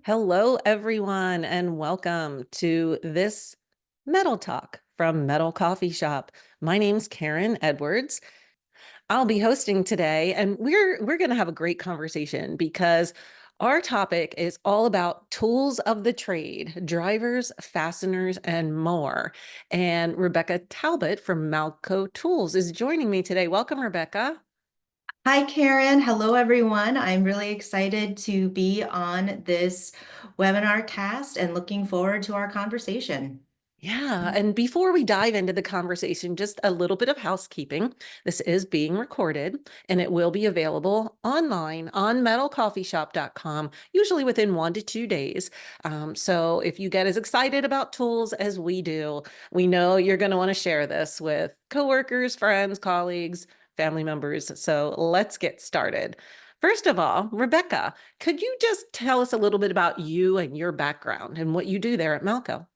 Hello, everyone, and welcome to this Metal Talk from Metal Coffee Shop. My name's Karen Edwards. I'll be hosting today, and we're going to have a great conversation because our topic is all about tools of the trade, drivers, fasteners, and more. And Rebecca Talbot from Malco Tools is joining me today. Welcome, Rebecca. Hi, Karen. Hello, everyone. I'm really excited to be on this webinar cast and looking forward to our conversation. Yeah. And before we dive into the conversation, just a little bit of housekeeping. This is being recorded and it will be available online on metalcoffeeshop.com, usually within 1 to 2 days. So if you get as excited about tools as we do, we know you're going to want to share this with coworkers, friends, colleagues, family members. So let's get started. First of all, Rebecca, could you just tell us a little bit about you and your background and what you do there at Malco?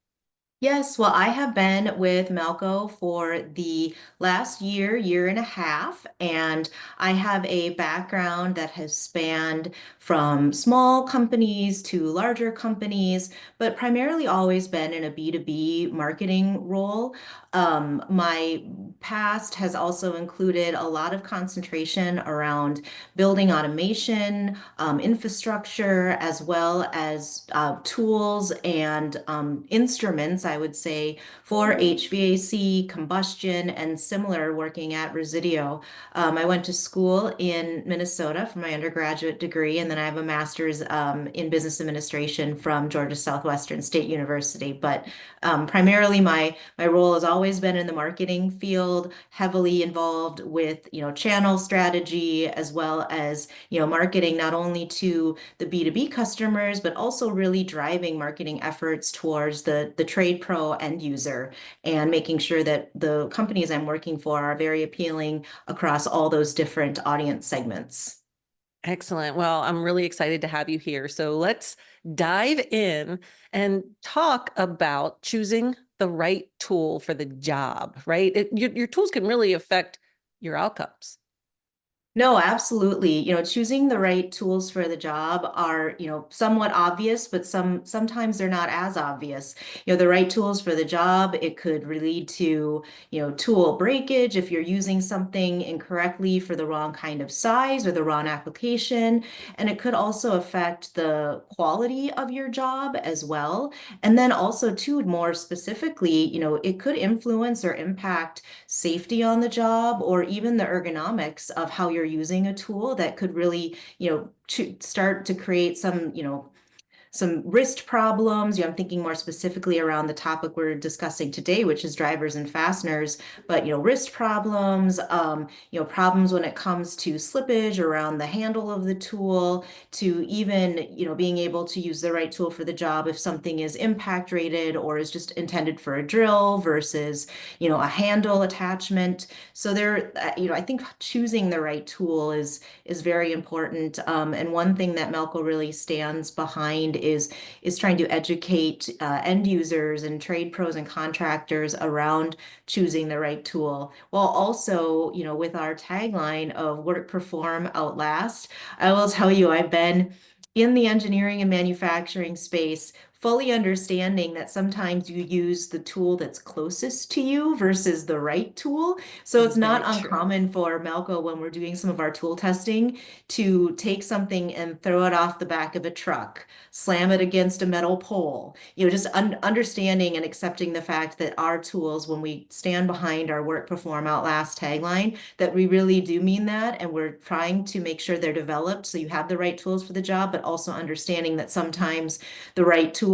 Yes, well, I have been with Malco for the last year and a half, and I have a background that has spanned from small companies to larger companies, but primarily always been in a B2B marketing role. My past has also included a lot of concentration around building automation, infrastructure, as well as tools and instruments, I would say, for HVAC, combustion, and similar working at Residio. I went to school in Minnesota for my undergraduate degree, and then I have a master's in business administration from Georgia Southwestern State University. But primarily, my role has always been in the marketing field, heavily involved with channel strategy as well as marketing not only to the B2B customers, but also really driving marketing efforts towards the trade pro end user and making sure that the companies I'm working for are very appealing across all those different audience segments. Excellent. Well, I'm really excited to have you here. So let's dive in and talk about choosing the right tool for the job, right? Your tools can really affect your outcomes. No, absolutely. Choosing the right tools for the job are, somewhat obvious, but sometimes they're not as obvious. The right tools for the job, it could lead to, tool breakage if you're using something incorrectly for the wrong kind of size or the wrong application. And it could also affect the quality of your job as well. And then also, too, more specifically, it could influence or impact safety on the job or even the ergonomics of how you're using a tool that could really, start to create some wrist problems. I'm thinking more specifically around the topic we're discussing today, which is drivers and fasteners, but wrist problems, problems when it comes to slippage around the handle of the tool, to even, being able to use the right tool for the job if something is impact rated or is just intended for a drill versus, a handle attachment. So I think choosing the right tool is very important. And one thing that Melco really stands behind is trying to educate end users and trade pros and contractors around choosing the right tool, while also, with our tagline of work, perform, outlast. I will tell you, I've been in the engineering and manufacturing space, fully understanding that sometimes you use the tool that's closest to you versus the right tool. So it's not Very true. uncommon for Melco, when we're doing some of our tool testing, to take something and throw it off the back of a truck, slam it against a metal pole. Just understanding and accepting the fact that our tools, when we stand behind our work, perform, outlast tagline, that we really do mean that. And we're trying to make sure they're developed so you have the right tools for the job, but also understanding that sometimes the right tool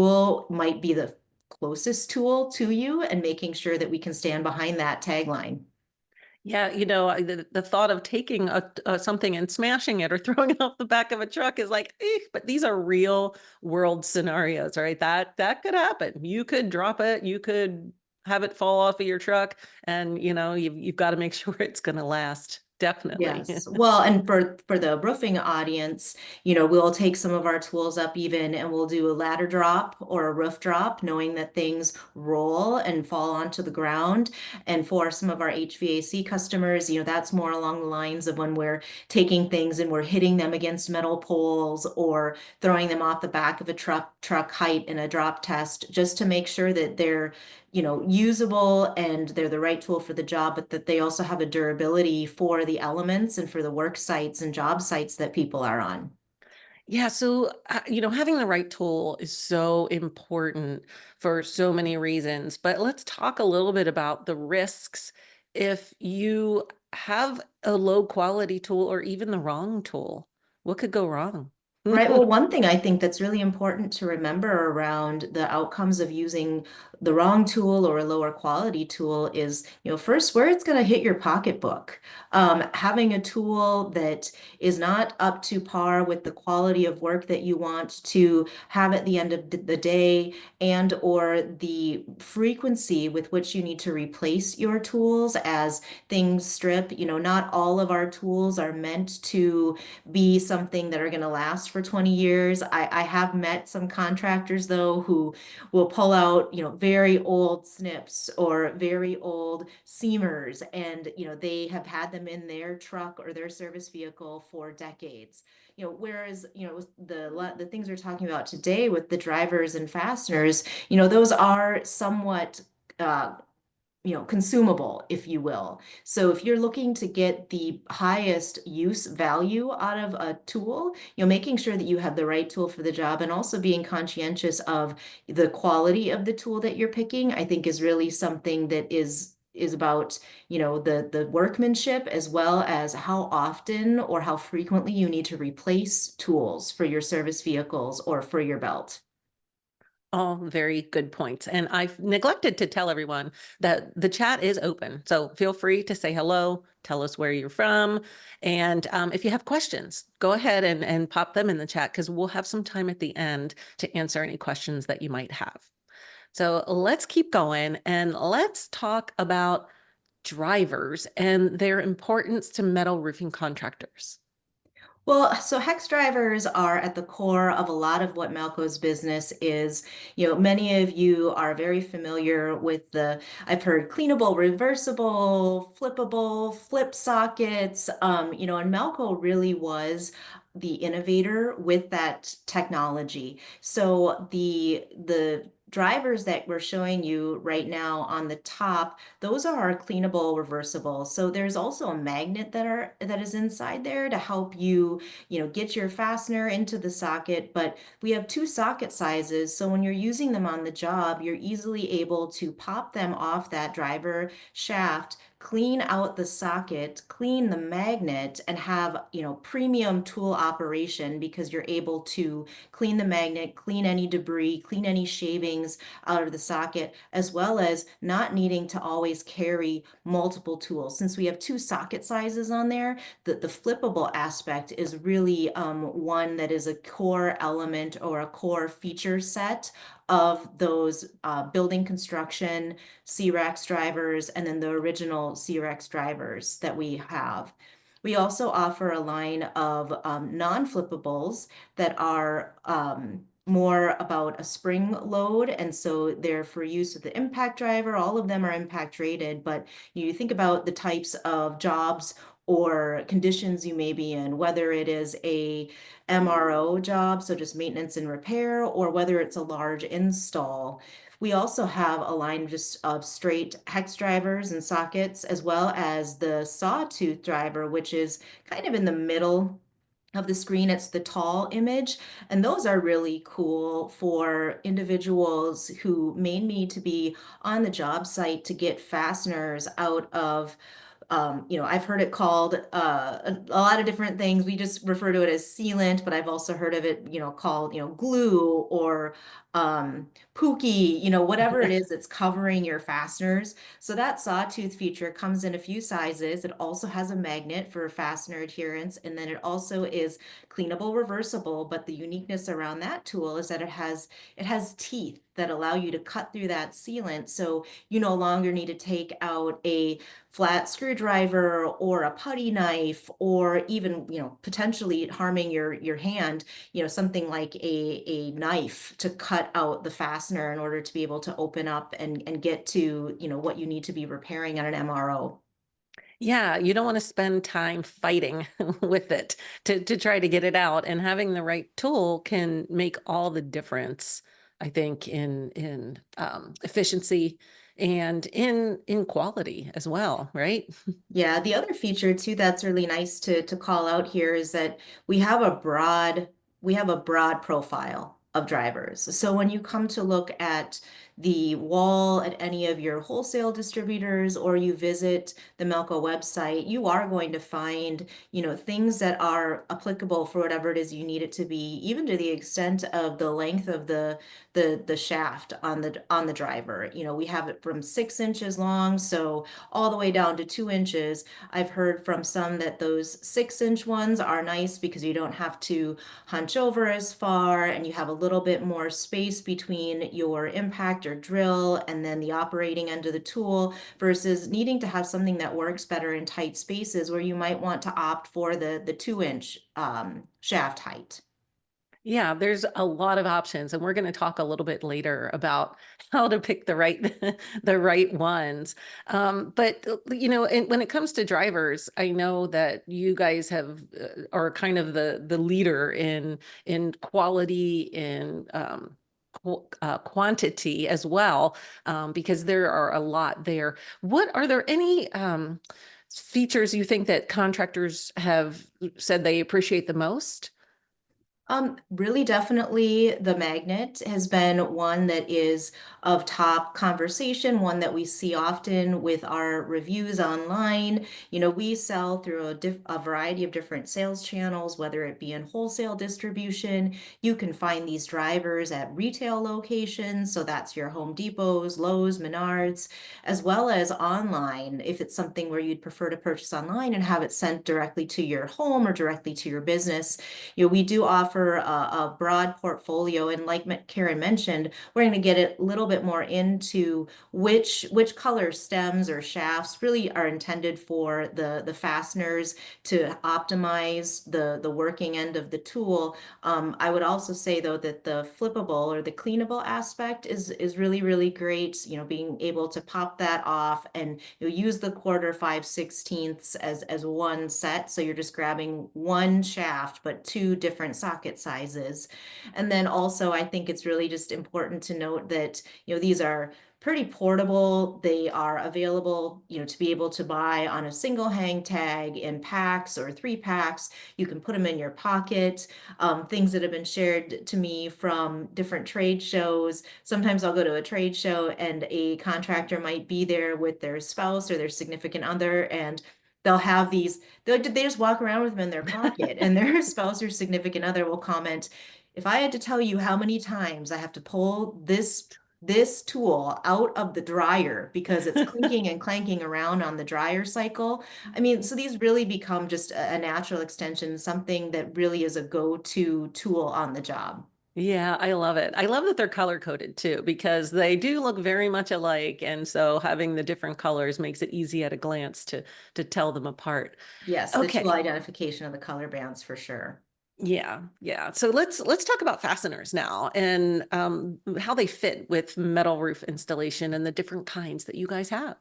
might be the closest tool to you, and making sure that we can stand behind that tagline. Yeah, the thought of taking something and smashing it or throwing it off the back of a truck is like, but these are real world scenarios, right? That could happen. You could drop it, you could have it fall off of your truck, and you've got to make sure it's going to last. Definitely. Yes. Well, and for the roofing audience, we'll take some of our tools up even and we'll do a ladder drop or a roof drop, knowing that things roll and fall onto the ground. And for some of our HVAC customers, that's more along the lines of when we're taking things and we're hitting them against metal poles or throwing them off the back of a truck height in a drop test, just to make sure that they're usable and they're the right tool for the job, but that they also have a durability for the elements and for the work sites and job sites that people are on. Yeah, so having the right tool is so important for so many reasons. But let's talk a little bit about the risks if you have a low quality tool or even the wrong tool. What could go wrong? Right. Well, one thing I think that's really important to remember around the outcomes of using the wrong tool or a lower quality tool is, first where it's going to hit your pocketbook. Having a tool that is not up to par with the quality of work that you want to have at the end of the day, and or the frequency with which you need to replace your tools as things strip. Not all of our tools are meant to be something that are going to last for 20 years. I have met some contractors though who will pull out, very old snips or very old seamers, and they have had them in their truck or their service vehicle for decades. Whereas, the things we're talking about today with the drivers and fasteners, those are somewhat uh, consumable, if you will. So if you're looking to get the highest use value out of a tool, making sure that you have the right tool for the job and also being conscientious of the quality of the tool that you're picking, I think is really something that is about, the workmanship as well as how often or how frequently you need to replace tools for your service vehicles or for your belt. All very good points. And I've neglected to tell everyone that the chat is open. So feel free to say hello, tell us where you're from. And if you have questions, go ahead and pop them in the chat because we'll have some time at the end to answer any questions that you might have. So let's keep going and let's talk about drivers and their importance to metal roofing contractors. Well, so hex drivers are at the core of a lot of what Malco's business is. Many of you are very familiar with I've heard cleanable, reversible, flippable, flip sockets. And Malco really was the innovator with that technology. So the drivers that we're showing you right now on the top, those are our cleanable, reversible. So there's also a magnet that is inside there to help you, get your fastener into the socket. But we have two socket sizes, so when you're using them on the job, you're easily able to pop them off that driver shaft, clean out the socket, clean the magnet, and have, premium tool operation because you're able to clean the magnet, clean any debris, clean any shavings out of the socket, as well as not needing to always carry multiple tools. Since we have two socket sizes on there, the flippable aspect is really one that is a core element or a core feature set of those building construction C-Rex drivers and then the original C-Rex drivers that we have. We also offer a line of non-flippables that are more about a spring load, and so they're for use with the impact driver. All of them are impact rated, but you think about the types of jobs or conditions you may be in, whether it is a MRO job, so just maintenance and repair, or whether it's a large install. We also have a line just of straight hex drivers and sockets, as well as the sawtooth driver, which is kind of in the middle of the screen. It's the tall image, and those are really cool for individuals who may need to be on the job site to get fasteners out of I've heard it called a lot of different things. We just refer to it as sealant, but I've also heard of it, called, glue or pookie, whatever it is that's covering your fasteners. So that sawtooth feature comes in a few sizes. It also has a magnet for fastener adherence, and then it also is cleanable, reversible. But the uniqueness around that tool is that it has teeth that allow you to cut through that sealant. So you no longer need to take out a flat screwdriver or a putty knife or even, potentially harming your hand, something like a knife to cut out the fastener in order to be able to open up and get to, what you need to be repairing on an MRO. Yeah, you don't want to spend time fighting with it to try to get it out. And having the right tool can make all the difference, I think, in efficiency and in quality as well, right? Yeah, the other feature too that's really nice to call out here is that we have a broad profile of drivers. So when you come to look at the wall at any of your wholesale distributors or you visit the Malco website, you are going to find, things that are applicable for whatever it is you need it to be, even to the extent of the length of the shaft on the driver. We have it from 6 inches long, so all the way down to 2 inches. I've heard from some that those 6 inch ones are nice because you don't have to hunch over as far and you have a little bit more space between your impact or drill and then the operating end of the tool versus needing to have something that works better in tight spaces where you might want to opt for the 2 inch shaft height. Yeah, there's a lot of options, and we're going to talk a little bit later about how to pick the right the right ones. But when it comes to drivers, I know that you guys have are kind of the leader in quality in quantity as well, because there are a lot there. What are there any features you think that contractors have said they appreciate the most? Really definitely the magnet has been one that is of top conversation, one that we see often with our reviews online. We sell through a variety of different sales channels, whether it be in wholesale distribution. You can find these drivers at retail locations, so that's your Home Depots, Lowe's, Menards, as well as online, if it's something where you'd prefer to purchase online and have it sent directly to your home or directly to your business. We do offer a broad portfolio, and like Karen mentioned, we're going to get a little bit more into which color stems or shafts really are intended for the fasteners to optimize the working end of the tool. I would also say though that the flippable or the cleanable aspect is really really great. Being able to pop that off and use the 1/4, 5/16 as one set, so you're just grabbing one shaft but two different socket sizes. And then also I think it's really just important to note that these are pretty portable. They are available, to be able to buy on a single hang tag in packs or 3 packs. You can put them in your pocket. Things that have been shared to me from different trade shows. Sometimes I'll go to a trade show and a contractor might be there with their spouse or their significant other, and they'll have these, they just walk around with them in their pocket, and their spouse or significant other will comment, if I had to tell you how many times I have to pull this tool out of the dryer because it's clinking and clanking around on the dryer cycle. I mean, so these really become just a natural extension, something that really is a go-to tool on the job. Yeah, I love it. I love that they're color coded too, because they do look very much alike. And so having the different colors makes it easy at a glance to tell them apart. Yes, the tool Okay. identification of the color bands for sure. Yeah, yeah. So let's talk about fasteners now and how they fit with metal roof installation and the different kinds that you guys have.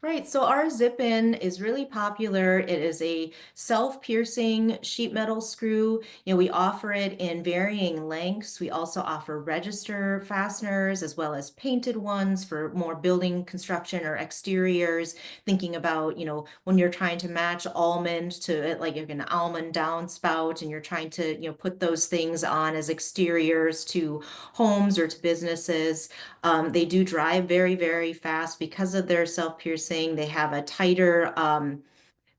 Right, so our zip-in is really popular. It is a self-piercing sheet metal screw. We offer it in varying lengths. We also offer register fasteners as well as painted ones for more building construction or exteriors. Thinking about, when you're trying to match almond to like an almond downspout and you're trying to, put those things on as exteriors to homes or to businesses. They do drive very, very fast because of their self-piercing. They have a tighter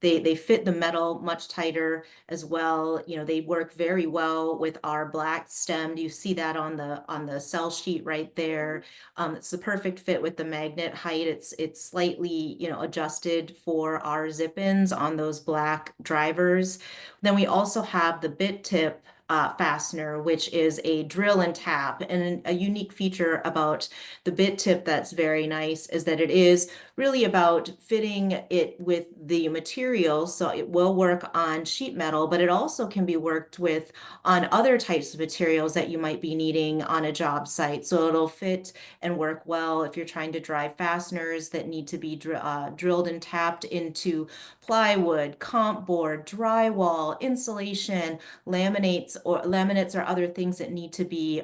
They fit the metal much tighter as well. You know, they work very well with our black stemmed. You see that on the cell sheet right there. It's the perfect fit with the magnet height. It's slightly, you know, adjusted for our zip-ins on those black drivers. Then we also have the bit tip fastener, which is a drill and tap. And a unique feature about the bit tip that's very nice is that it is really about fitting it with the material. So it will work on sheet metal, but it also can be worked with on other types of materials that you might be needing on a job site. So it'll fit and work well if you're trying to drive fasteners that need to be drilled and tapped into plywood, comp board, drywall, insulation, laminates or other things that need to be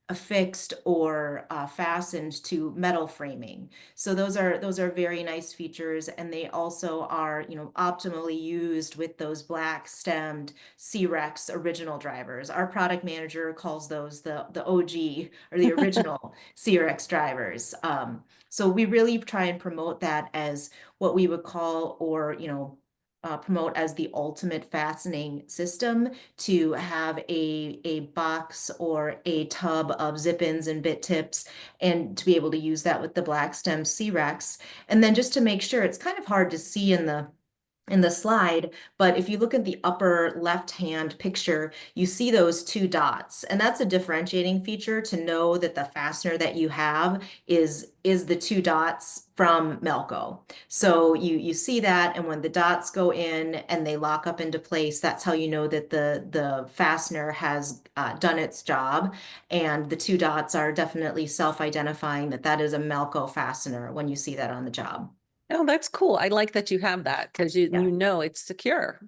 affixed or fastened to metal framing. So those are very nice features, and they also are, you know, optimally used with those black stemmed C-Rex original drivers. Our product manager calls those the OG or the original C-Rex drivers. So we really try and promote that as what we would call, or you know, promote as the ultimate fastening system, to have a box or a tub of zip-ins and bit tips, and to be able to use that with the black stem C-Rex. And then just to make sure, it's kind of hard to see in the slide, but if you look at the upper left-hand picture, you see those two dots, and that's a differentiating feature to know that the fastener that you have is the two dots from Malco. So you see that, and when the dots go in and they lock up into place, that's how you know that the fastener has done its job. And the two dots are definitely self-identifying that that is a Malco fastener when you see that on the job. Oh, that's cool. I like that you have that because Yeah. you know it's secure.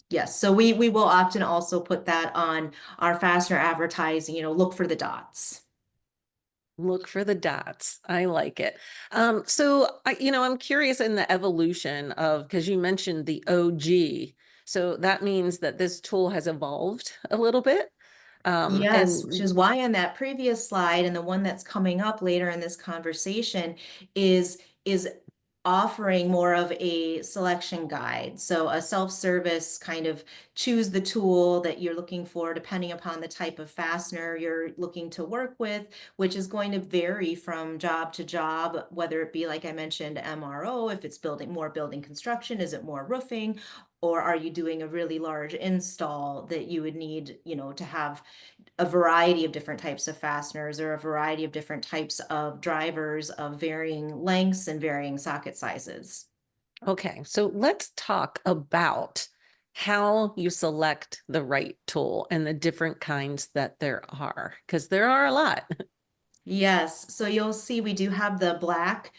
Yes, so we will often also put that on our fastener advertising, you know, look for the dots. Look for the dots. I like it. So I'm curious in the evolution of, because you mentioned the OG. So that means that this tool has evolved a little bit. Yes, which And is why on that previous slide and the one that's coming up later in this conversation is offering more of a selection guide. So a self-service kind of choose the tool that you're looking for depending upon the type of fastener you're looking to work with, which is going to vary from job to job, whether it be, like I mentioned, MRO, if it's building construction, is it more roofing? Or are you doing a really large install that you would need, you know, to have a variety of different types of fasteners or a variety of different types of drivers of varying lengths and varying socket sizes. okay, so let's talk about how you select the right tool and the different kinds that there are, because there are a lot. Yes, so you'll see we do have the black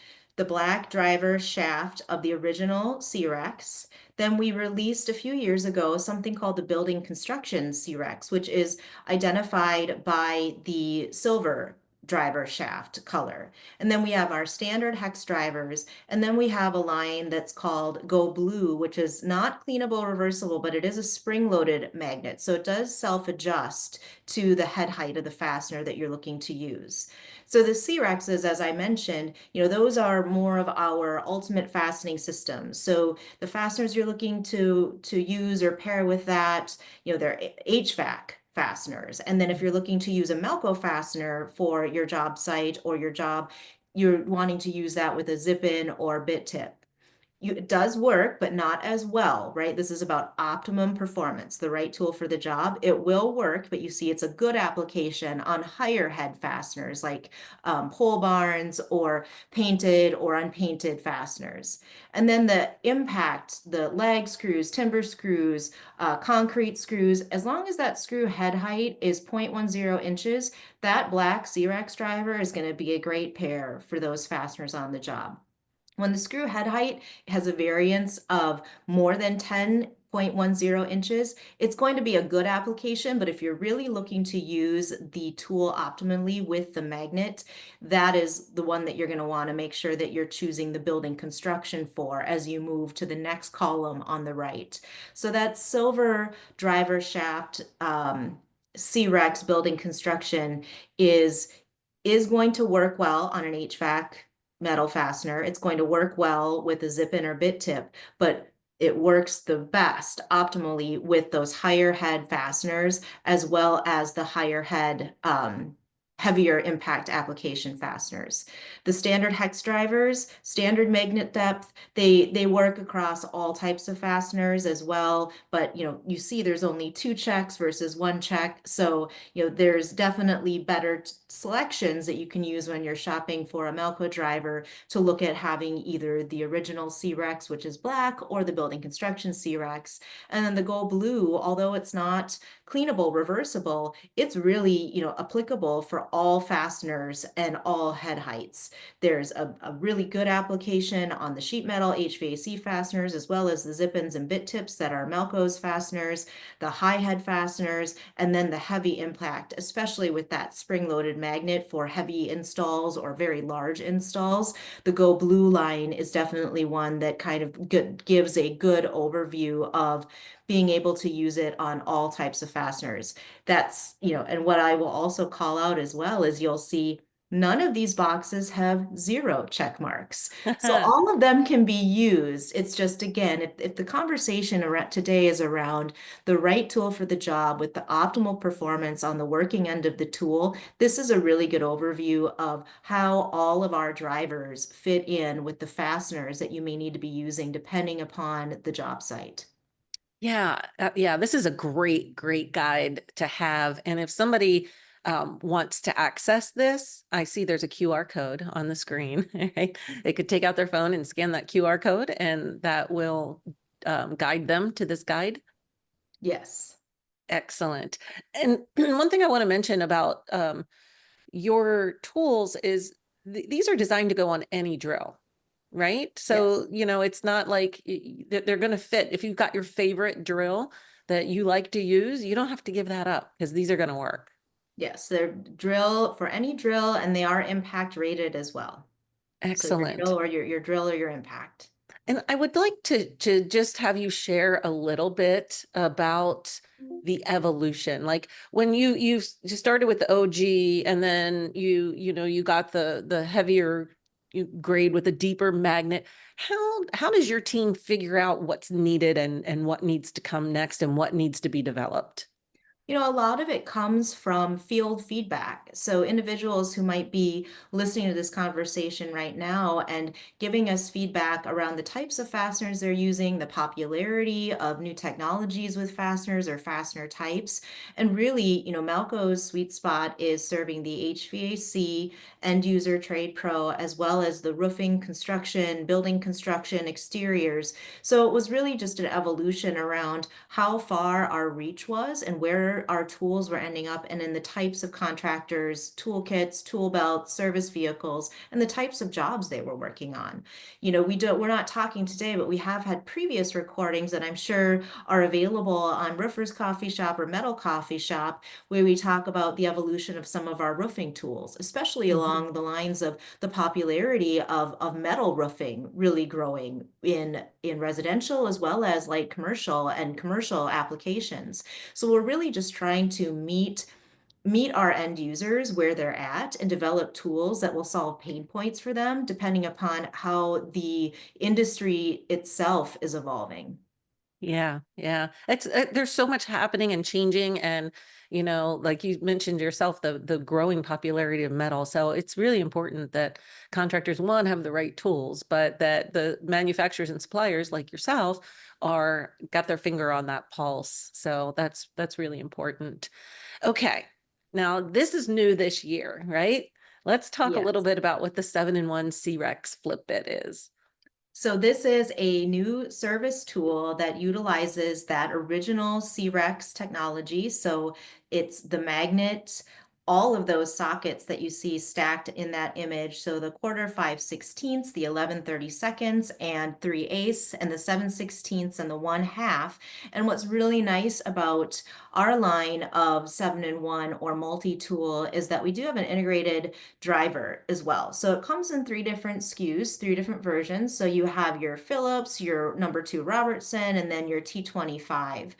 driver shaft of the original C-Rex. Then we released a few years ago something called the building construction C-Rex, which is identified by the silver driver shaft color. And then we have our standard hex drivers, and then we have a line that's called Go Blue, which is not cleanable, reversible, but it is a spring-loaded magnet. So it does self-adjust to the head height of the fastener that you're looking to use. So the C-Rexes, as I mentioned, you know, those are more of our ultimate fastening systems. So the fasteners you're looking to use or pair with that, you know, they're HVAC fasteners. And then if you're looking to use a Malco fastener for your job site or your job, you're wanting to use that with a zip-in or bit tip. It does work, but not as well, right? This is about optimum performance, the right tool for the job. It will work, but you see it's a good application on higher head fasteners like pole barns or painted or unpainted fasteners. And then the impact, the lag screws, timber screws, concrete screws, as long as that screw head height is 0.10 inches, that black C-Rex driver is going to be a great pair for those fasteners on the job. When the screw head height has a variance of more than 10.10 inches, it's going to be a good application, but if you're really looking to use the tool optimally with the magnet, that is the one that you're going to want to make sure that you're choosing the building construction for as you move to the next column on the right. So that silver driver shaft C-Rex building construction is is going to work well on an HVAC metal fastener. It's going to work well with a zip-in or bit tip, but it works the best optimally with those higher head fasteners as well as the higher head heavier impact application fasteners. The standard hex drivers, standard magnet depth, they work across all types of fasteners as well, but you see there's only two checks versus one check. So, there's definitely better selections that you can use when you're shopping for a Malco driver to look at having either the original C-Rex, which is black, or the building construction C-Rex. And then the Go Blue, although it's not cleanable, reversible, it's really, applicable for all fasteners and all head heights. There's a really good application on the sheet metal HVAC fasteners, as well as the zip-ins and bit tips that are Malco's fasteners, the high head fasteners, and then the heavy impact, especially with that spring-loaded magnet for heavy installs or very large installs. The Go Blue line is definitely one that kind of gives a good overview of being able to use it on all types of fasteners. That's, and what I will also call out as well is you'll see none of these boxes have zero check marks. So all of them can be used. It's just, again, if the conversation around today is around the right tool for the job with the optimal performance on the working end of the tool, this is a really good overview of how all of our drivers fit in with the fasteners that you may need to be using depending upon the job site. Yeah, yeah, this is a great, great guide to have. And if somebody wants to access this, I see there's a QR code on the screen, right? They could take out their phone and scan that QR code, and that will guide them to this guide. Yes. Excellent. And one thing I want to mention about your tools is these are designed to go on any drill, right? Yes. So, it's not like they're going to fit. If you've got your favorite drill that you like to use, you don't have to give that up because these are going to work. Yes, they're drill for any drill and they are impact rated as well. So your drill Excellent. or your drill or your impact. And I would like to just have you share a little bit about the evolution. Like when you started with the OG and then you got the heavier grade with a deeper magnet. How does your team figure out what's needed and what needs to come next and what needs to be developed? A lot of it comes from field feedback. So individuals who might be listening to this conversation right now and giving us feedback around the types of fasteners they're using, the popularity of new technologies with fasteners or fastener types. And really, Malco's sweet spot is serving the HVAC end user trade pro, as well as the roofing, construction, building construction, exteriors. So it was really just an evolution around how far our reach was and where our tools were ending up, and in the types of contractors, toolkits, tool belts, service vehicles, and the types of jobs they were working on. We're not talking today, but we have had previous recordings that I'm sure are available on Roofers Coffee Shop or Metal Coffee Shop, where we talk about the evolution of some of our roofing tools, especially Mhm. along the lines of the popularity of metal roofing really growing in residential as well as light commercial and commercial applications. So we're really just trying to meet our end users where they're at and develop tools that will solve pain points for them depending upon how the industry itself is evolving. Yeah, yeah. It's there's so much happening and changing, and like you mentioned yourself, the growing popularity of metal. So it's really important that contractors, one, have the right tools, but that the manufacturers and suppliers like yourself are got their finger on that pulse. So that's really important. Okay. Now this is new this year, right? Let's talk a little Yes. bit about what the 7-in-1 C-Rex flip bit is. So this is a new service tool that utilizes that original C-Rex technology. So it's the magnet, all of those sockets that you see stacked in that image. So the 1/4, 5/16, the 11/32, and 3/8, and the 7/16, and the 1/2. And what's really nice about our line of 7-in-1 or multi-tool is that we do have an integrated driver as well. So it comes in three different SKUs, three different versions. So you have your Phillips, your #2 Robertson, and then your T25.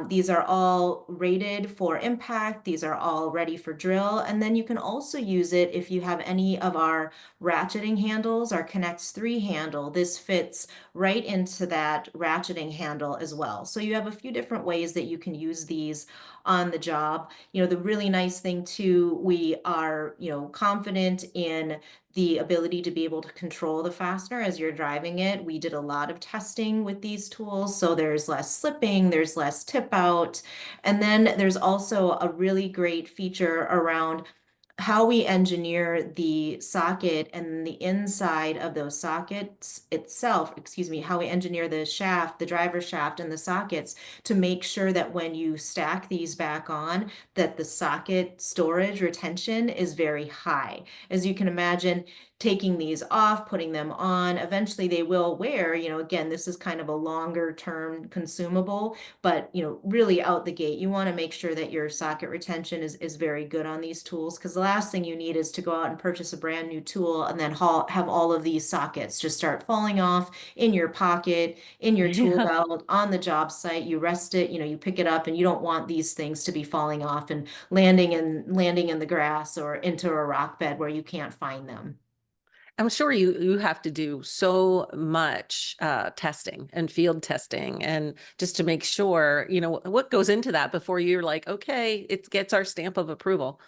These are all rated for impact. These are all ready for drill. And then you can also use it if you have any of our ratcheting handles, our Connects 3 handle. This fits right into that ratcheting handle as well. So you have a few different ways that you can use these on the job. The really nice thing too, we are, confident in the ability to be able to control the fastener as you're driving it. We did a lot of testing with these tools, so there's less slipping, there's less tip out. And then there's also a really great feature around how we engineer the socket and the inside of those sockets itself, excuse me, how we engineer the shaft, the driver shaft and the sockets to make sure that when you stack these back on, that the socket storage retention is very high. As you can imagine, taking these off, putting them on, eventually they will wear, again, this is kind of a longer term consumable, but really out the gate, you want to make sure that your socket retention is very good on these tools, because the last thing you need is to go out and purchase a brand new tool and then have all of these sockets just start falling off in your pocket, in your tool Yeah. belt, on the job site. You rest it, you pick it up, and you don't want these things to be falling off and landing in the grass or into a rock bed where you can't find them. I'm sure you have to do so much testing and field testing and just to make sure, what goes into that before you're like, okay, it gets our stamp of approval.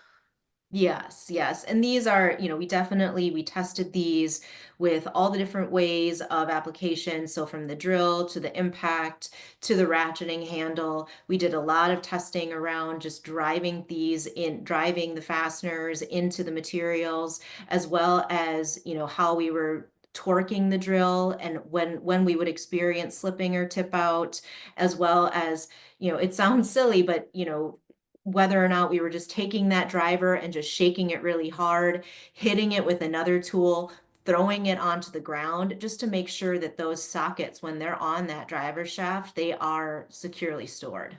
Yes, yes. And these are, we tested these with all the different ways of application. So from the drill to the impact to the ratcheting handle, we did a lot of testing around just driving the fasteners into the materials, as well as, how we were torquing the drill and when we would experience slipping or tip out, as well as, it sounds silly, but whether or not we were just taking that driver and just shaking it really hard, hitting it with another tool, throwing it onto the ground, just to make sure that those sockets, when they're on that driver shaft, they are securely stored.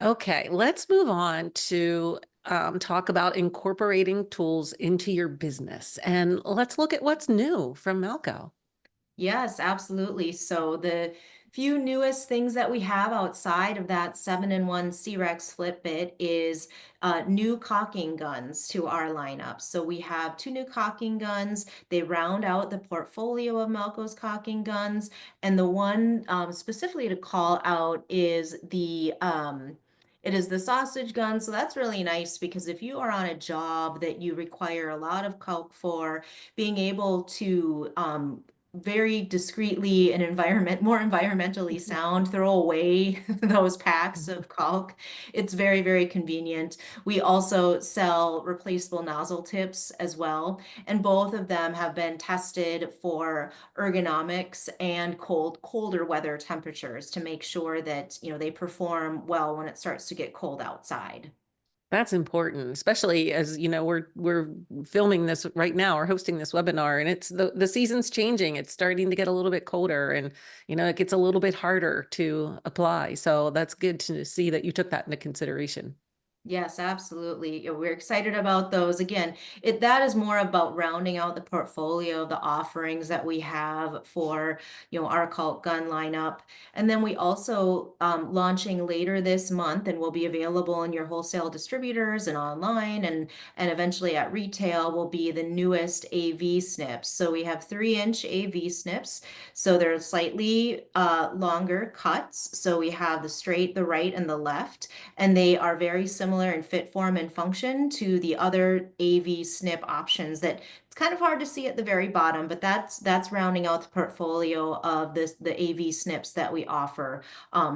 Okay, let's move on to talk about incorporating tools into your business. And let's look at what's new from Malco. Yes, absolutely. So the few newest things that we have outside of that 7-in-1 C-Rex flip bit is new caulking guns to our lineup. So we have two new caulking guns. They round out the portfolio of Malco's caulking guns. And the one specifically to call out is it is the sausage gun. So that's really nice because if you are on a job that you require a lot of caulk for, being able to very discreetly and more environmentally sound, throw away those packs of caulk. It's very, very convenient. We also sell replaceable nozzle tips as well, and both of them have been tested for ergonomics and colder weather temperatures to make sure that, they perform well when it starts to get cold outside. That's important, especially as we're filming this right now or hosting this webinar, and it's the season's changing. It's starting to get a little bit colder, and it gets a little bit harder to apply. So that's good to see that you took that into consideration. Yes, absolutely. Yeah, we're excited about those. Again, that is more about rounding out the portfolio, the offerings that we have for, our cult gun lineup. And then we also launching later this month and will be available in your wholesale distributors and online and eventually at retail will be the newest AV snips. So we have 3-inch AV snips. So they're slightly longer cuts. So we have the straight, the right, and the left, and they are very similar in fit, form, and function to the other AV snip options that it's kind of hard to see at the very bottom, but that's rounding out the portfolio of the AV snips that we offer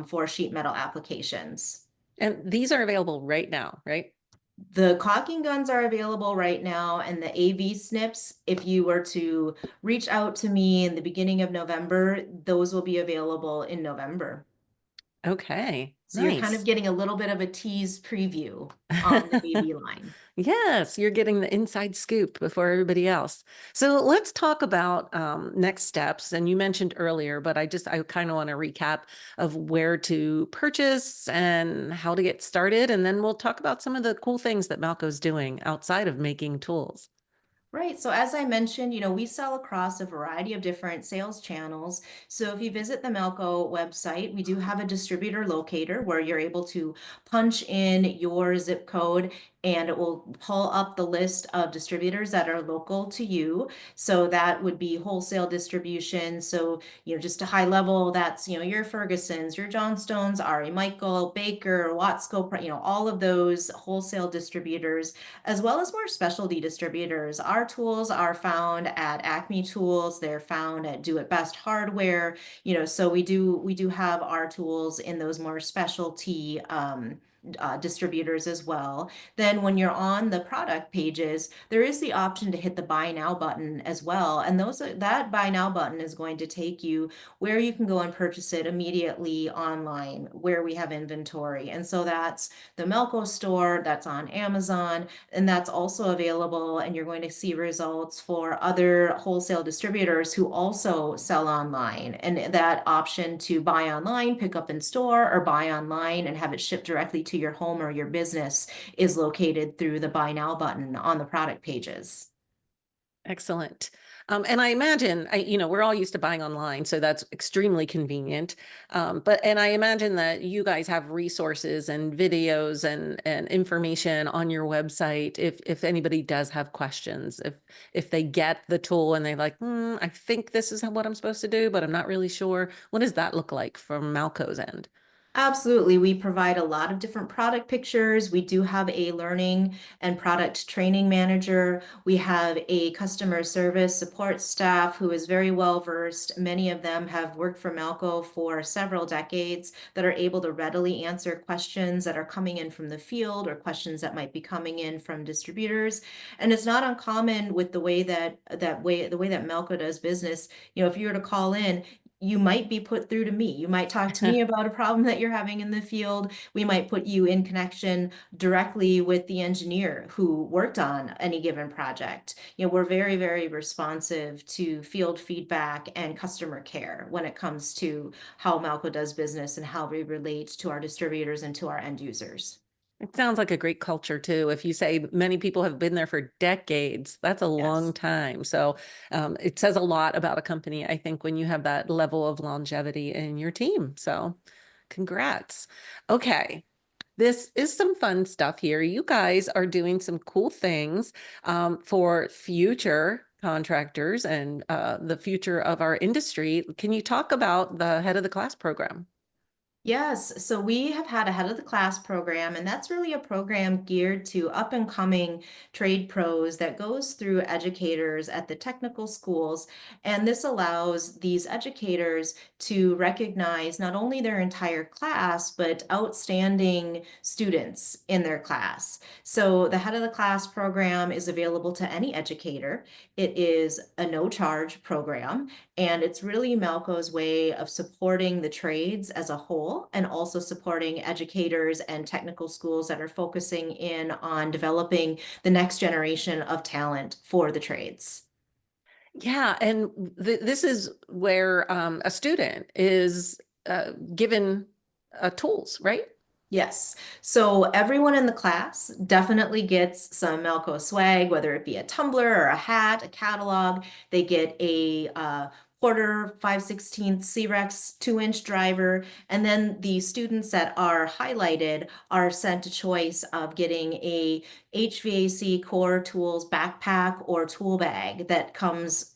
for sheet metal applications. And these are available right now, right? The caulking guns are available right now, and the AV snips, if you were to reach out to me in the beginning of November, those will be available in November. Okay, So you're kind of nice. getting a little bit of a tease preview on the AV line. Yes, you're getting the inside scoop before everybody else. So let's talk about next steps. And you mentioned earlier, but I kind of want to recap of where to purchase and how to get started. And then we'll talk about some of the cool things that Malco's doing outside of making tools. Right. So as I mentioned, we sell across a variety of different sales channels. So if you visit the Malco website, we do have a distributor locator where you're able to punch in your zip code and it will pull up the list of distributors that are local to you. So that would be wholesale distribution. So, just a high level, that's, your Fergusons, your Johnstones, Ari Michael, Baker, Watsco, all of those wholesale distributors as well as more specialty distributors. Our tools are found at Acme Tools, they're found at Do It Best Hardware, so we do have our tools in those more specialty distributors as well. Then when you're on the product pages, there is the option to hit the buy now button as well. And that buy now button is going to take you where you can go and purchase it immediately online, where we have inventory. And so that's the Melco store, that's on Amazon, and that's also available. And you're going to see results for other wholesale distributors who also sell online. And that option to buy online, pick up in store, or buy online and have it shipped directly to your home or your business is located through the buy now button on the product pages. Excellent. And I imagine, we're all used to buying online, so that's extremely convenient. And I imagine that you guys have resources and videos and information on your website if anybody does have questions, if they get the tool and they're like, I think this is what I'm supposed to do, but I'm not really sure. What does that look like from Malco's end? Absolutely. We provide a lot of different product pictures. We do have a learning and product training manager. We have a customer service support staff who is very well versed. Many of them have worked for Malco for several decades that are able to readily answer questions that are coming in from the field or questions that might be coming in from distributors. And it's not uncommon with the way that Malco does business. If you were to call in, you might be put through to me. You might talk to me about a problem that you're having in the field. We might put you in connection directly with the engineer who worked on any given project. We're very, very responsive to field feedback and customer care when it comes to how Malco does business and how we relate to our distributors and to our end users. It sounds like a great culture too. If you say many people have been there for decades, that's a long Yes. time. So it says a lot about a company, I think, when you have that level of longevity in your team. So congrats. Okay. This is some fun stuff here. You guys are doing some cool things for future contractors and the future of our industry. Can you talk about the head of the class program? Yes, so we have had a head of the class program, and that's really a program geared to up and coming trade pros that goes through educators at the technical schools. And this allows these educators to recognize not only their entire class, but outstanding students in their class. So the head of the class program is available to any educator. It is a no charge program. And it's really Malco's way of supporting the trades as a whole and also supporting educators and technical schools that are focusing in on developing the next generation of talent for the trades. Yeah, and this is where a student is given tools, right? Yes. So everyone in the class definitely gets some Malco swag, whether it be a tumbler or a hat, a catalog. They get a quarter 5/16 C-Rex 2-inch driver. And then the students that are highlighted are sent a choice of getting a HVAC core tools backpack or tool bag that comes,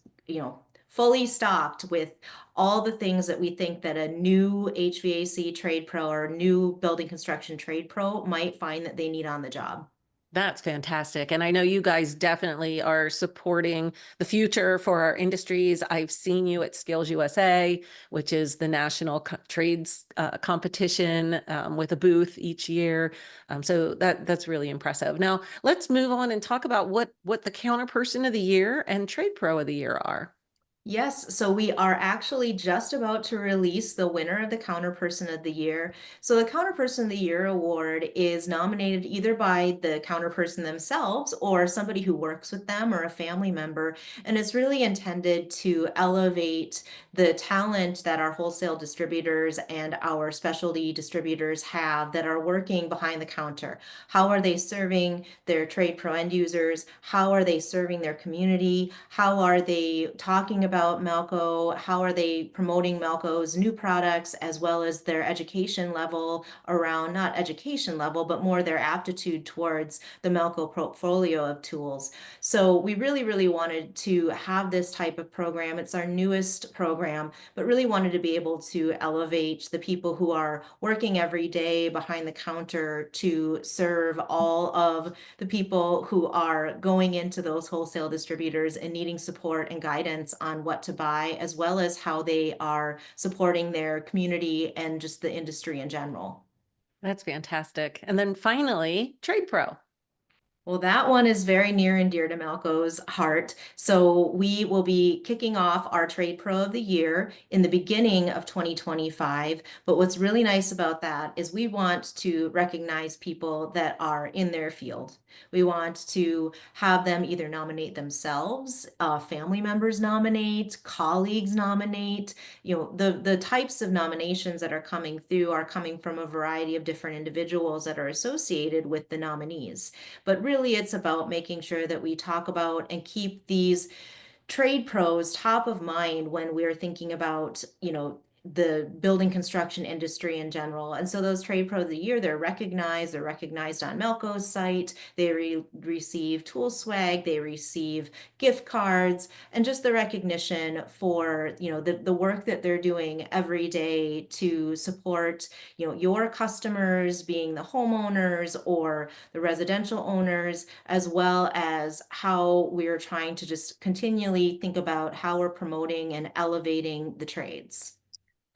fully stocked with all the things that we think that a new HVAC trade pro or new building construction trade pro might find that they need on the job. That's fantastic. And I know you guys definitely are supporting the future for our industries. I've seen you at Skills USA, which is the national trades competition with a booth each year. So that's really impressive. Now let's move on and talk about what the counterperson of the year and trade pro of the year are. Yes, so we are actually just about to release the winner of the Counterperson of the Year. So the Counterperson of the Year award is nominated either by the counterperson themselves or somebody who works with them or a family member. And it's really intended to elevate the talent that our wholesale distributors and our specialty distributors have that are working behind the counter. How are they serving their trade pro end users? How are they serving their community? How are they talking about Malco? How are they promoting Malco's new products as well as their education level around, not education level, but more their aptitude towards the Malco portfolio of tools. So we really, really wanted to have this type of program. It's our newest program, but really wanted to be able to elevate the people who are working every day behind the counter to serve all of the people who are going into those wholesale distributors and needing support and guidance on what to buy, as well as how they are supporting their community and just the industry in general. That's fantastic. And then finally, Trade Pro. Well, that one is very near and dear to Malco's heart. So we will be kicking off our Trade Pro of the Year in the beginning of 2025. But what's really nice about that is we want to recognize people that are in their field. We want to have them either nominate themselves, family members nominate, colleagues nominate. The types of nominations that are coming through are coming from a variety of different individuals that are associated with the nominees. But really, it's about making sure that we talk about and keep these trade pros top of mind when we're thinking about, the building construction industry in general. And so those trade pros of the year, they're recognized on Melco's site. They receive tool swag, they receive gift cards, and just the recognition for, the work that they're doing every day to support, your customers being the homeowners or the residential owners, as well as how we're trying to just continually think about how we're promoting and elevating the trades.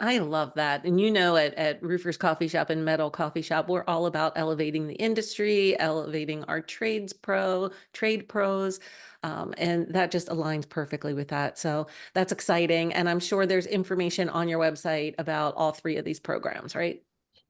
I love that. And at Roofer's Coffee Shop and Metal Coffee Shop, we're all about elevating the industry, elevating our trade pros. And that just aligns perfectly with that. So that's exciting. And I'm sure there's information on your website about all three of these programs, right?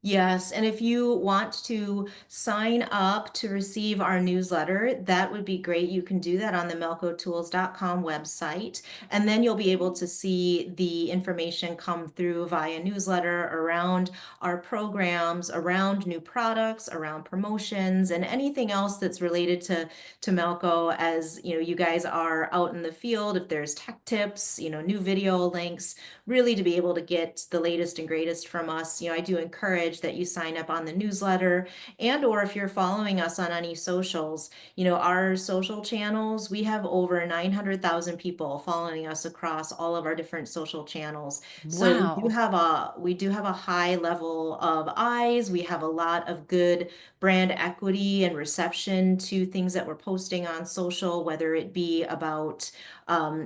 Yes, and if you want to sign up to receive our newsletter, that would be great. You can do that on the melcotools.com website, and then you'll be able to see the information come through via newsletter around our programs, around new products, around promotions, and anything else that's related to Melco as, you guys are out in the field. If there's tech tips, new video links, really to be able to get the latest and greatest from us. I do encourage that you sign up on the newsletter and or if you're following us on any socials, our social channels, we have over 900,000 people following us across all of our different social channels. So Wow. we do have a high level of eyes. We have a lot of good brand equity and reception to things that we're posting on social, whether it be about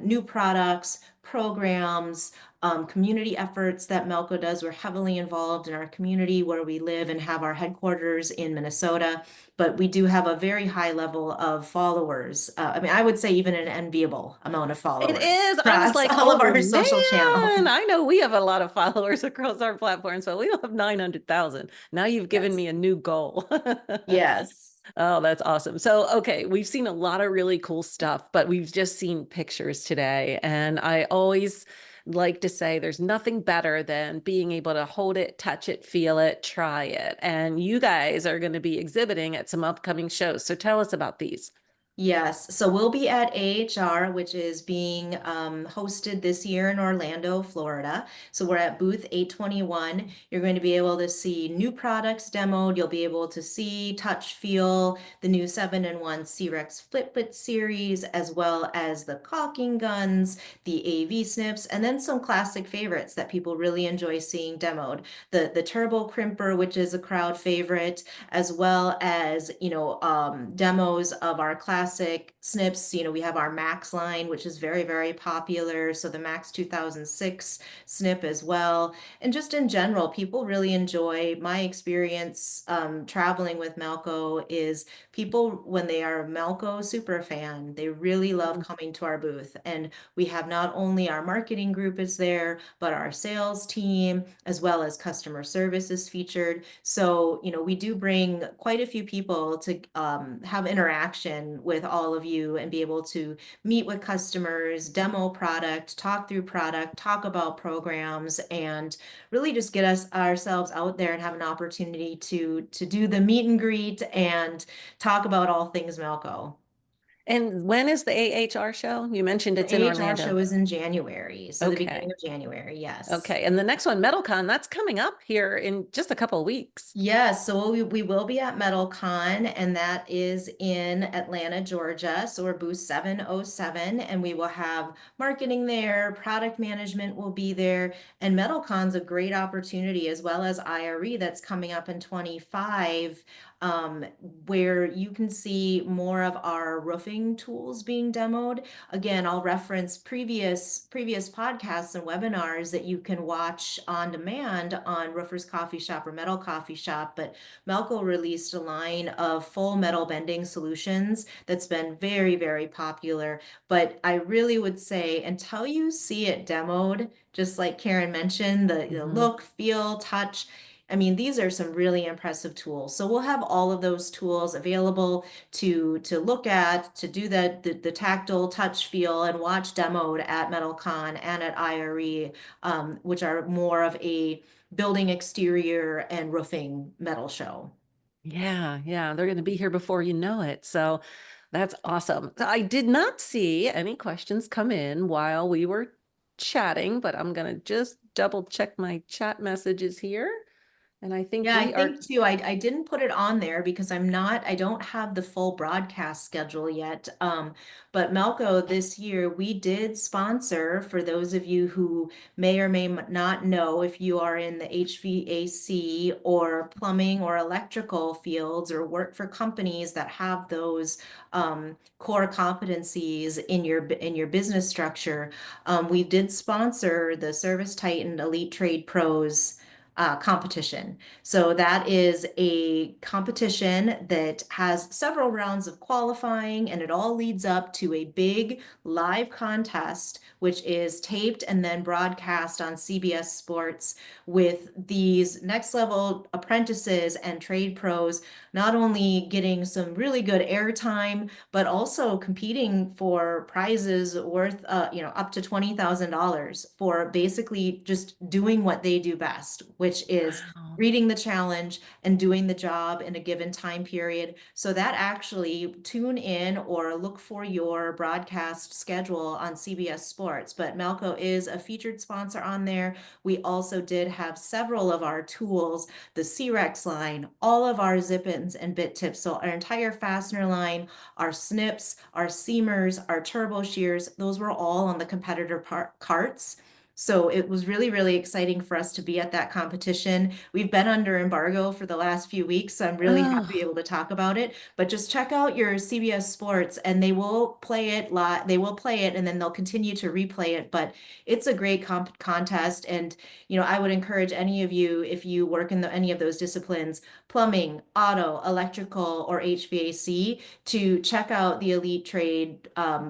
new products, programs, community efforts that Melco does. We're heavily involved in our community where we live and have our headquarters in Minnesota, but we do have a very high level of followers. I mean, I would say even an enviable amount of It followers is. I was across like, all of oh our man, social channels. I know we have a lot of followers across our platforms, but we don't have 900,000. Now you've given Yes. me a new goal. Yes. Oh, that's awesome. So, okay, we've seen a lot of really cool stuff, but we've just seen pictures today. And I always like to say there's nothing better than being able to hold it, touch it, feel it, try it. And you guys are going to be exhibiting at some upcoming shows. So tell us about these. Yes, so we'll be at AHR, which is being hosted this year in Orlando, Florida. So we're at booth 821. You're going to be able to see new products demoed. You'll be able to see, touch, feel the new 7-in-1 C-Rex Flip It series, as well as the caulking guns, the AV snips, and then some classic favorites that people really enjoy seeing demoed. The Turbo Crimper, which is a crowd favorite, as well as, demos of our classic snips. We have our Max line, which is very, very popular. So the Max 2006 snip as well. And just in general, people really enjoy my experience traveling with Malco is people, when they are a Malco super fan, they really love Mhm. coming to our booth. And we have not only our marketing group is there, but our sales team, as well as customer service is featured. So, we do bring quite a few people to have interaction with all of you and be able to meet with customers, demo product, talk about programs, and really just get us ourselves out there and have an opportunity to do the meet and greet and talk about all things Malco. And when is the AHR show? You mentioned The it's in AHR Orlando. show is in January, so the beginning Okay. of January, yes. Okay. And the next one, MetalCon, that's coming up here in just a couple of weeks. Yes, so we will be at MetalCon, and that is in Atlanta, Georgia. So we're booth 707, and we will have marketing there, product management will be there, and MetalCon's a great opportunity, as well as IRE that's coming up in 25, um, where you can see more of our roofing tools being demoed. Again, I'll reference previous podcasts and webinars that you can watch on demand on Roofers Coffee Shop or Metal Coffee Shop. But Malco released a line of full metal bending solutions that's been very, very popular. But I really would say until you see it demoed, just like Karen mentioned, the Mhm. look, feel, touch. I mean, these are some really impressive tools. So we'll have all of those tools available to look at, to do the tactile touch feel and watch demoed at MetalCon and at IRE, which are more of a building exterior and roofing metal show. Yeah, yeah, they're going to be here before you know it. So that's awesome. So I did not see any questions come in while we were chatting, but I'm going to just double check my chat messages here. And I think Yeah, I we are. think too. I didn't put it on there because I don't have the full broadcast schedule yet. But Malco, this year we did sponsor, for those of you who may or may not know, if you are in the HVAC or plumbing or electrical fields or work for companies that have those core competencies in your business structure, we did sponsor the Service Titan Elite Trade Pros competition. So that is a competition that has several rounds of qualifying, and it all leads up to a big live contest, which is taped and then broadcast on CBS Sports with these next level apprentices and trade pros, not only getting some really good airtime, but also competing for prizes worth, up to $20,000 for basically just doing what they do best, which is Wow. reading the challenge and doing the job in a given time period. So that actually tune in or look for your broadcast schedule on CBS Sports. But Malco is a featured sponsor on there. We also did have several of our tools, the C-Rex line, all of our zip-ins and bit tips. So our entire fastener line, our snips, our seamers, our turbo shears, those were all on the competitor carts. So it was really, really exciting for us to be at that competition. We've been under embargo for the last few weeks, so I'm really happy to be Oh, able to talk about it. But just check out your CBS Sports and they will play it live. They will play it and then they'll continue to replay it. But it's a great contest. And, I would encourage any of you, if you work in any of those disciplines, plumbing, auto, electrical, or HVAC, to check out the Elite Trade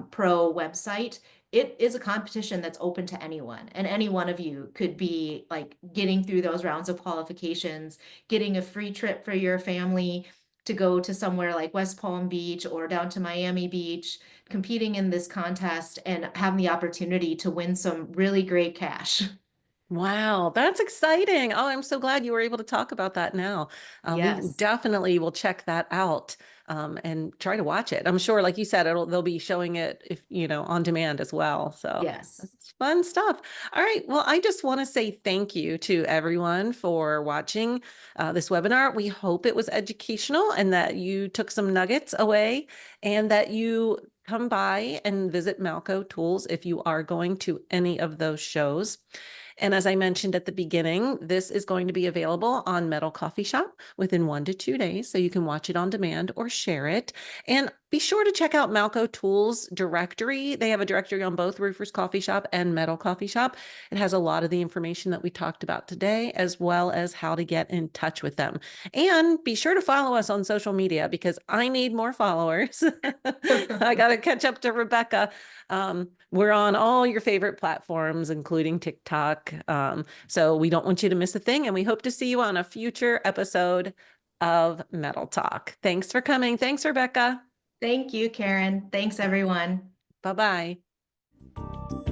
Pro website. It is a competition that's open to anyone, and any one of you could be like getting through those rounds of qualifications, getting a free trip for your family to go to somewhere like West Palm Beach or down to Miami Beach, competing in this contest and having the opportunity to win some really great cash. wow, that's exciting. Oh, I'm so glad you were able to talk about that now. We Yes. definitely will check that out and try to watch it. I'm sure, like you said, they'll be showing it if on demand as well. So Yes. that's fun stuff. All right. Well, I just want to say thank you to everyone for watching this webinar. We hope it was educational and that you took some nuggets away and that you come by and visit Malco Tools if you are going to any of those shows. And as I mentioned at the beginning, this is going to be available on Metal Coffee Shop within 1 to 2 days. So you can watch it on demand or share it. And be sure to check out Malco Tools directory. They have a directory on both Roofers Coffee Shop and Metal Coffee Shop. It has a lot of the information that we talked about today, as well as how to get in touch with them. And be sure to follow us on social media because I need more followers. I got to catch up to Rebecca. We're on all your favorite platforms, including TikTok. So we don't want you to miss a thing. And we hope to see you on a future episode of Metal Talk. Thanks for coming. Thanks, Rebecca. Thank you, Karen. Thanks, everyone. Bye bye.